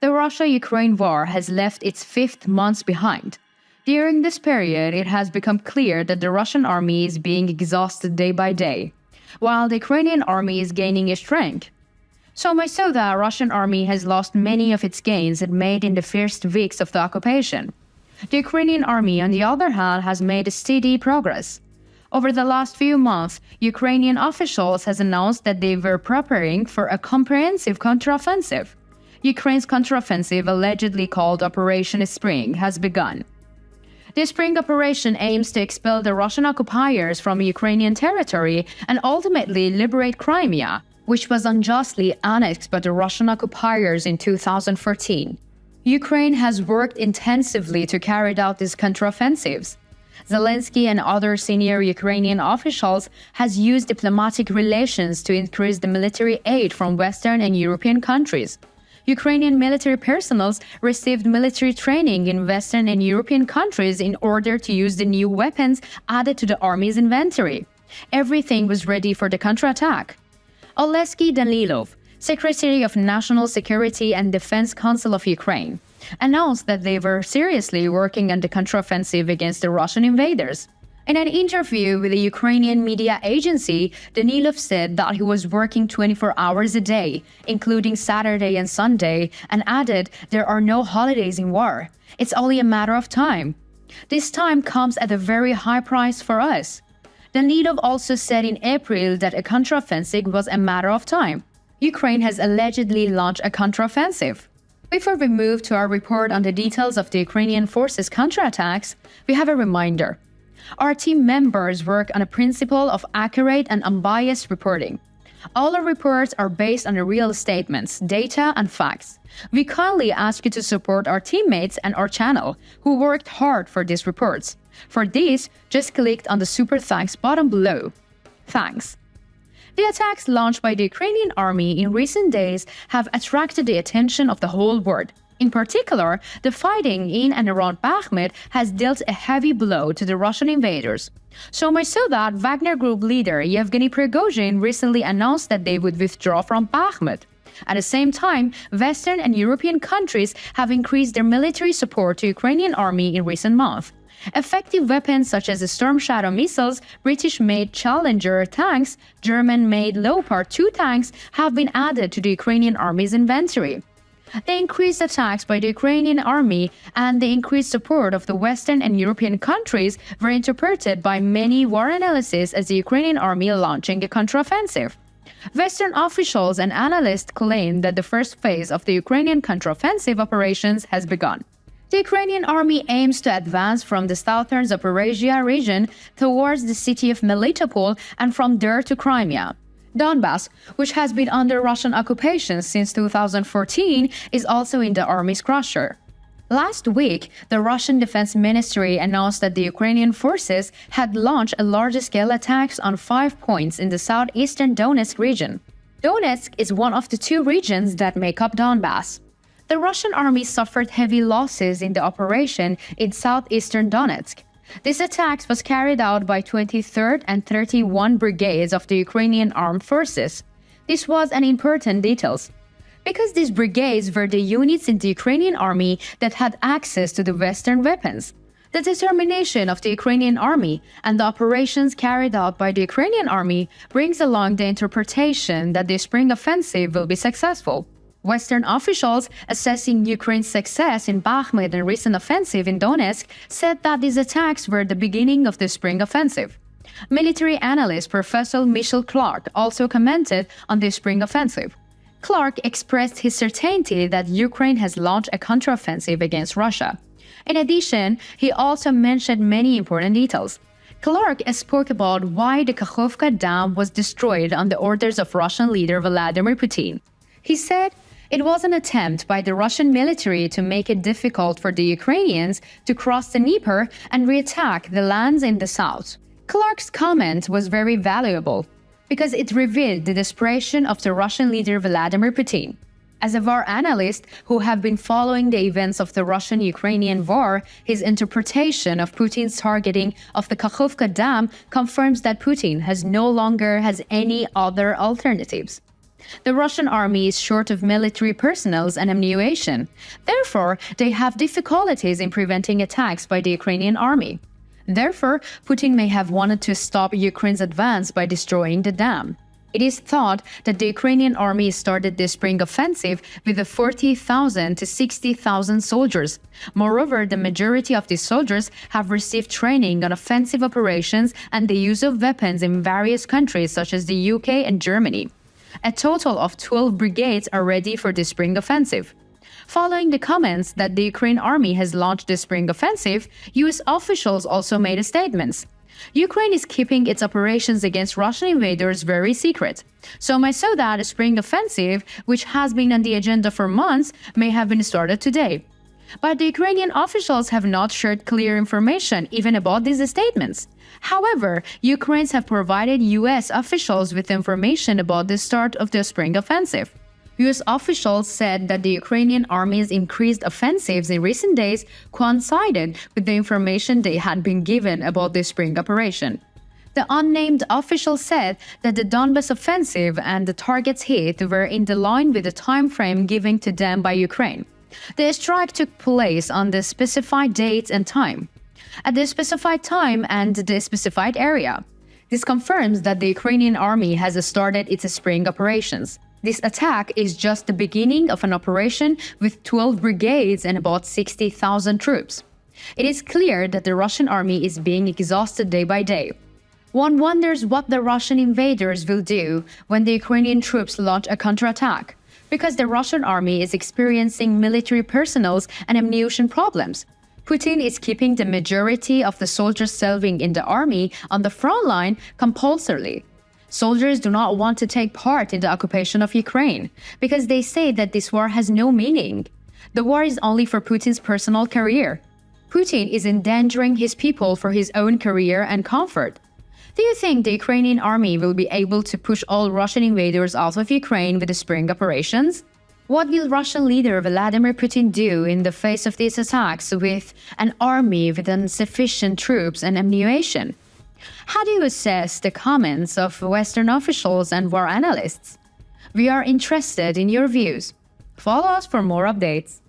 The Russia-Ukraine war has left its fifth month behind. During this period, it has become clear that the Russian army is being exhausted day by day, while the Ukrainian army is gaining strength. So much so that the Russian army has lost many of its gains it made in the first weeks of the occupation. The Ukrainian army, on the other hand, has made steady progress. Over the last few months, Ukrainian officials have announced that they were preparing for a comprehensive counteroffensive. Ukraine's counteroffensive, allegedly called Operation Spring, has begun. The Spring operation aims to expel the Russian occupiers from Ukrainian territory and ultimately liberate Crimea, which was unjustly annexed by the Russian occupiers in 2014. Ukraine has worked intensively to carry out these counteroffensives. Zelensky and other senior Ukrainian officials has used diplomatic relations to increase the military aid from Western and European countries. Ukrainian military personnel received military training in Western and European countries in order to use the new weapons added to the army's inventory. Everything was ready for the counterattack. Oleksiy Danilov, Secretary of National Security and Defense Council of Ukraine, announced that they were seriously working on the counteroffensive against the Russian invaders. In an interview with a Ukrainian media agency, Danilov said that he was working 24 hours a day, including Saturday and Sunday, and added, "There are no holidays in war. It's only a matter of time. This time comes at a very high price for us." Danilov also said in April that a counteroffensive was a matter of time. Ukraine has allegedly launched a counteroffensive. Before we move to our report on the details of the Ukrainian forces' counterattacks, we have a reminder. Our team members work on a principle of accurate and unbiased reporting. All our reports are based on the real statements, data, and facts. We kindly ask you to support our teammates and our channel, who worked hard for these reports. For this, just click on the super thanks button below. Thanks. The attacks launched by the Ukrainian army in recent days have attracted the attention of the whole world. In particular, the fighting in and around Bakhmut has dealt a heavy blow to the Russian invaders. So much so that Wagner Group leader Yevgeny Prigozhin recently announced that they would withdraw from Bakhmut. At the same time, Western and European countries have increased their military support to Ukrainian army in recent months. Effective weapons such as the Storm Shadow missiles, British-made Challenger tanks, German-made Leopard 2 tanks have been added to the Ukrainian army's inventory. The increased attacks by the Ukrainian army and the increased support of the Western and European countries were interpreted by many war analysts as the Ukrainian army launching a counteroffensive. Western officials and analysts claim that the first phase of the Ukrainian counteroffensive operations has begun. The Ukrainian army aims to advance from the southern Zaporizhia region towards the city of Melitopol and from there to Crimea. Donbass, which has been under Russian occupation since 2014, is also in the army's crusher. Last week, the Russian Defense Ministry announced that the Ukrainian forces had launched a large-scale attacks on 5 points in the southeastern Donetsk region. Donetsk is one of the 2 regions that make up Donbass. The Russian army suffered heavy losses in the operation in southeastern Donetsk. This attack was carried out by 23rd and 31 Brigades of the Ukrainian Armed Forces. This was an important detail, because these brigades were the units in the Ukrainian army that had access to the Western weapons. The determination of the Ukrainian army and the operations carried out by the Ukrainian army brings along the interpretation that the spring offensive will be successful. Western officials assessing Ukraine's success in Bakhmut and recent offensive in Donetsk said that these attacks were the beginning of the spring offensive. Military analyst Professor Michael Clark also commented on the spring offensive. Clark expressed his certainty that Ukraine has launched a counteroffensive against Russia. In addition, he also mentioned many important details. Clark spoke about why the Kakhovka Dam was destroyed on the orders of Russian leader Vladimir Putin. He said, "It was an attempt by the Russian military to make it difficult for the Ukrainians to cross the Dnieper and re-attack the lands in the south." Clark's comment was very valuable because it revealed the desperation of the Russian leader Vladimir Putin. As a war analyst who have been following the events of the Russian-Ukrainian war, his interpretation of Putin's targeting of the Kakhovka Dam confirms that Putin no longer has any other alternatives. The Russian army is short of military personnel and ammunition. Therefore, they have difficulties in preventing attacks by the Ukrainian army. Therefore, Putin may have wanted to stop Ukraine's advance by destroying the dam. It is thought that the Ukrainian army started the spring offensive with 40,000 to 60,000 soldiers. Moreover, the majority of these soldiers have received training on offensive operations and the use of weapons in various countries such as the UK and Germany. A total of 12 brigades are ready for the spring offensive. Following the comments that the Ukraine army has launched the spring offensive, US officials also made statements. Ukraine is keeping its operations against Russian invaders very secret. So much so that a spring offensive, which has been on the agenda for months, may have been started today. But the Ukrainian officials have not shared clear information even about these statements. However, Ukrainians have provided US officials with information about the start of the spring offensive. US officials said that the Ukrainian army's increased offensives in recent days coincided with the information they had been given about the spring operation. The unnamed official said that the Donbas offensive and the targets hit were in line with the time frame given to them by Ukraine. The strike took place on the specified date and time, at the specified time and the specified area. This confirms that the Ukrainian army has started its spring operations. This attack is just the beginning of an operation with 12 brigades and about 60,000 troops. It is clear that the Russian army is being exhausted day by day. One wonders what the Russian invaders will do when the Ukrainian troops launch a counterattack, because the Russian army is experiencing military personnel and ammunition problems. Putin is keeping the majority of the soldiers serving in the army on the front line compulsorily. Soldiers do not want to take part in the occupation of Ukraine because they say that this war has no meaning. The war is only for Putin's personal career. Putin is endangering his people for his own career and comfort. Do you think the Ukrainian army will be able to push all Russian invaders out of Ukraine with the spring operations? What will Russian leader Vladimir Putin do in the face of these attacks with an army with insufficient troops and ammunition? How do you assess the comments of Western officials and war analysts? We are interested in your views. Follow us for more updates.